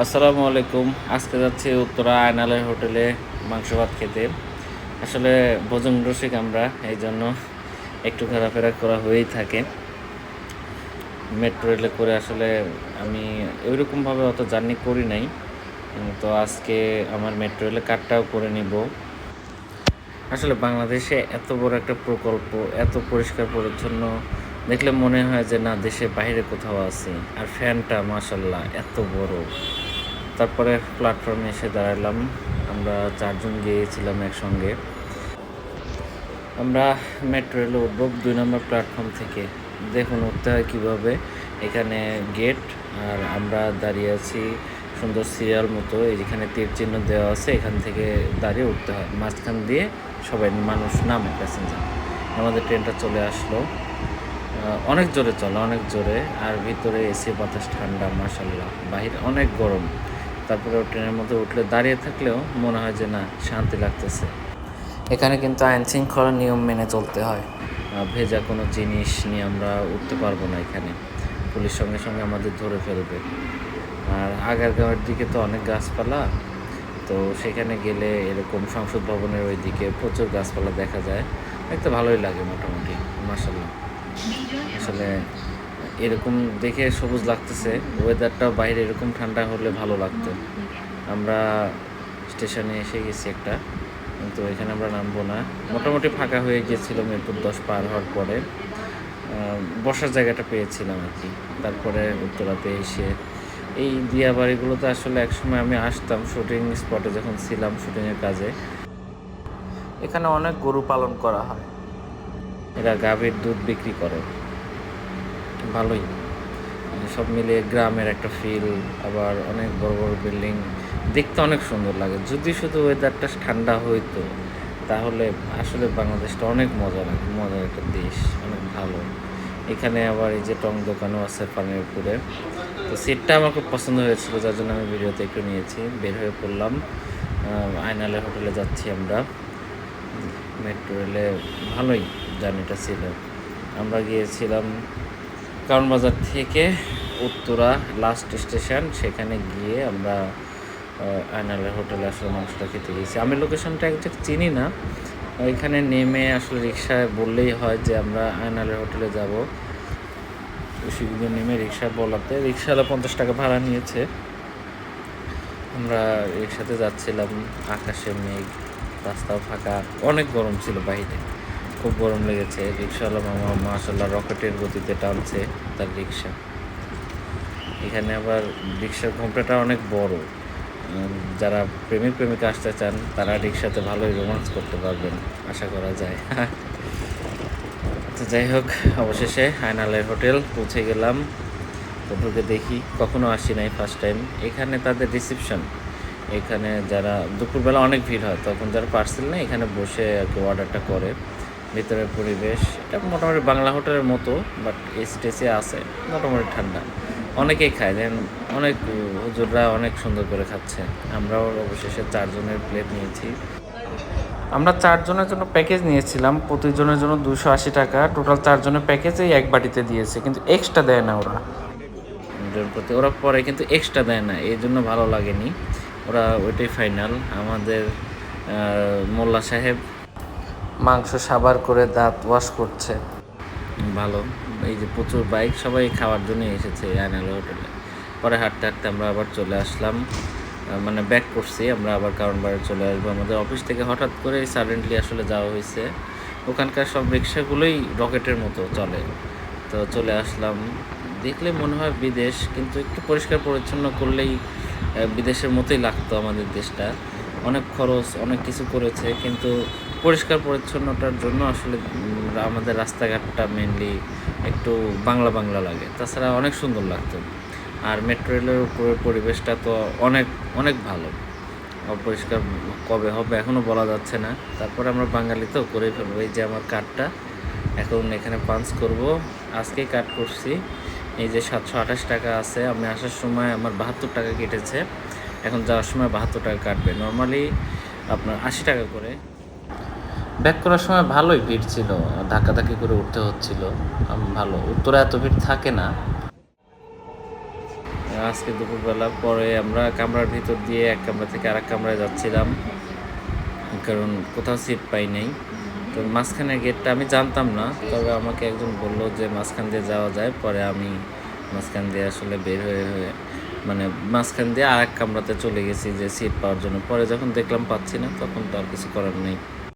আসসালামু আলাইকুম। আজকে যাচ্ছি উত্তরা আয়নালের হোটেলে মাংস ভাত খেতে। আসলে ভোজন রসিক আমরা, এই জন্য একটু ঘোরাফেরা করা হয়েই থাকে। মেট্রো রেলে করে আসলে আমি ওইরকমভাবে অত জার্নি করি নাই। তো আজকে আমার মেট্রো রেলে কার্ডটাও করে নিব। আসলে বাংলাদেশে এত বড় একটা প্রকল্প, এত পরিষ্কার পরিচ্ছন্ন দেখলে মনে হয় যে না, দেশের বাইরে কোথাও আছি। আর ফ্যানটা মাশাআল্লাহ এত বড়। তারপরে প্ল্যাটফর্মে এসে দাঁড়ালাম। আমরা 4 জন গিয়েছিলাম একসঙ্গে। আমরা মেট্রো রেলে উঠব 2 নম্বর প্ল্যাটফর্ম থেকে। দেখুন উঠতে হয় কীভাবে। এখানে গেট, আর আমরা দাঁড়িয়ে আছি সুন্দর সিরিয়াল মতো। যেখানে তীর চিহ্ন দেওয়া আছে, এখান থেকে দাঁড়িয়ে উঠতে হয়। মাঝখান দিয়ে সবাই মানুষ নামে, প্যাসেঞ্জার। আমাদের ট্রেনটা চলে আসলো। অনেক জোরে চলে, অনেক জোরে। আর ভিতরে এসি বাতাস ঠান্ডা, মাশাআল্লাহ। বাহিরে অনেক গরম। তারপরে ট্রেনের মধ্যে উঠলে দাঁড়িয়ে থাকলেও মনে হয় যে না, শান্তি লাগতেছে। এখানে কিন্তু আইন শৃঙ্খলা নিয়ম মেনে চলতে হয়। ভেজা কোনো জিনিস নিয়ে আমরা উঠতে পারবো না এখানে। পুলিশ সঙ্গে সঙ্গে আমাদের ধরে ফেলবে। আর আগারগাঁওয়ের দিকে তো অনেক গাছপালা, তো সেখানে গেলে এরকম সংসদ ভবনের ওই দিকে প্রচুর গাছপালা দেখা যায়। দেখতে ভালোই লাগে মোটামুটি, মাশাআল্লাহ। আসলে এরকম দেখে সবুজ লাগতেছে। ওয়েদারটাও বাইরে এরকম ঠান্ডা হলে ভালো লাগতো। আমরা স্টেশনে এসে গেছি একটা, কিন্তু এখানে আমরা নামবো না। মোটামুটি ফাঁকা হয়ে গিয়েছিল মিরপুর 10 পার হওয়ার পরে। বসার জায়গাটা পেয়েছিলাম আর কি। তারপরে উত্তরাতে এসে এই দিয়াবাড়িগুলোতে আসলে একসময় আমি আসতাম শুটিং স্পটে যখন ছিলাম, শুটিংয়ের কাজে। এখানে অনেক গরু পালন করা হয়। এরা গাভীর দুধ বিক্রি করে। ভালোই, সব মিলিয়ে গ্রামের একটা ফিল। আবার অনেক বড় বড় বিল্ডিং, দেখতে অনেক সুন্দর লাগে। যদি শুধু ওয়েদারটা ঠান্ডা হইতো তাহলে আসলে বাংলাদেশটা অনেক মজা লাগে, মজার একটা দেশ, অনেক ভালো। এখানে আবার এই যে টং দোকানও আছে পানিরপুরে। তো সিটটা আমার খুব পছন্দ হয়েছিল, যার জন্য আমি ভিডিওতে একটু নিয়েছি। বের হয়ে পড়লাম, আয়নালে হোটেলে যাচ্ছি আমরা। মেট্রো রেলে ভালোই জার্নিটা ছিল। আমরা গিয়েছিলাম কারণ বাজার থেকে উত্তরা লাস্ট স্টেশন, সেখানে গিয়ে আমরা আয়নালের হোটেলে আসলে মাংসটা খেতে গিয়েছি। আমি লোকেশনটা একজ্যাক্ট চিনি না। এখানে নেমে আসলে রিক্সায় বললেই হয় যে আমরা আয়নালের হোটেলে যাব। সেদিকে নেমে রিক্সা বলাতে রিক্সাওয়ালা 50 টাকা ভাড়া নিয়েছে। আমরা রিক্সাতে যাচ্ছিলাম। আকাশে মেঘ, রাস্তাও ফাঁকা, অনেক গরম ছিল বাইরে, খুব গরম লেগেছে। রিক্সাওয়ালা মামা মাশাআল্লাহ রকেটের গতিতে টানছে তার রিক্সা। এখানে আবার রিক্সার ঘোমটাটা অনেক বড়। যারা প্রেমিক প্রেমিকা আসতে চান তারা রিক্সাতে ভালোই রোমান্স করতে পারবেন, আশা করা যায়। তো যাই হোক, অবশেষে আয়নালের হোটেল পৌঁছে গেলাম। তো ঢুকে দেখি, কখনো আসি নাই, ফার্স্ট টাইম। এখানে তাদের রিসেপশন, এখানে যারা দুপুরবেলা অনেক ভিড় হয়, তখন যারা পার্সেল নেয় এখানে বসে আর কি অর্ডারটা করে। ভিতরের পরিবেশ এটা মোটামুটি বাংলা হোটেলের মতো, বাট এসি টেসি আছে, মোটামুটি ঠান্ডা। অনেকেই খায়, দেন অনেক হুজুররা অনেক সুন্দর করে খাচ্ছে। আমরাও অবশেষে 4 জনের প্লেট নিয়েছি। আমরা 4 জনের জন্য প্যাকেজ নিয়েছিলাম, প্রতিজনের জন্য 280 টাকা। টোটাল 4 জনের প্যাকেজেই এক বাটিতে দিয়েছে, কিন্তু এক্সট্রা দেয় না ওরা। প্রতি ওরা পরে কিন্তু এক্সট্রা দেয় না, এই জন্য ভালো লাগেনি। ওরা ওইটাই ফাইনাল। আমাদের মোল্লা সাহেব মাংস সাবার করে দাঁত ওয়াশ করছে, ভালো। এই যে প্রচুর বাইক, সবাই খাওয়ার জন্য এসেছে আয়নাল হোটেলে। পরে হাঁটতে হাঁটতে আমরা আবার চলে আসলাম, মানে ব্যাক করছি। আমরা আবার কারণ বাড়ি চলে আসবো। আমাদের অফিস থেকে হঠাৎ করে সাডেনলি আসলে যাওয়া হয়েছে। ওখানকার সব রিক্সাগুলোই রকেটের মতো চলে। তো চলে আসলাম। দেখলে মনে হয় বিদেশ, কিন্তু একটু পরিষ্কার পরিচ্ছন্ন করলেই বিদেশের মতোই লাগতো আমাদের দেশটা। অনেক খরচ, অনেক কিছু করেছে, কিন্তু পরিষ্কার পরিচ্ছন্নতার জন্য আসলে আমাদের রাস্তাঘাটটা মেনলি একটু বাংলা বাংলা লাগে। তাছাড়া অনেক সুন্দর লাগতো। আর মেট্রো রেলের উপরের পরিবেশটা তো অনেক অনেক ভালো। অপরিষ্কার কবে হবে এখনও বলা যাচ্ছে না। তারপরে আমরা বাঙালি তো করেই ফেলবো। এই যে আমার কার্ডটা এখন এখানে পাঞ্চ করব। আজকেই কাট করছি। এই যে 728 টাকা আছে। আমি আসার সময় আমার 72 টাকা কেটেছে, এখন যাওয়ার সময় 72 টাকা কাটবে। নর্মালি আপনার 80 টাকা করে। ব্যাক করার সময় ভালোই ভিড় ছিল, ধাক্কাধাক্কি করে উঠতে হচ্ছিল। ভালো, উত্তরে এত ভিড় থাকে না। আজকে দুপুরবেলা পরে আমরা কামরার ভিতর দিয়ে এক কামরা থেকে আরেক কামরায় যাচ্ছিলাম, কারণ কোথাও সিট পাই নাই। তো মাঝখানের গেটটা আমি জানতাম না, তবে আমাকে একজন বলল যে মাঝখান দিয়ে যাওয়া যায়। পরে আমি মাঝখান দিয়ে আসলে বের হয়ে মানে মাঝখান দিয়ে আরেক কামরাতে চলে গেছি যে সিট পাওয়ার জন্য। পরে যখন দেখলাম পাচ্ছি না, তখন তো আর কিছু করার নেই।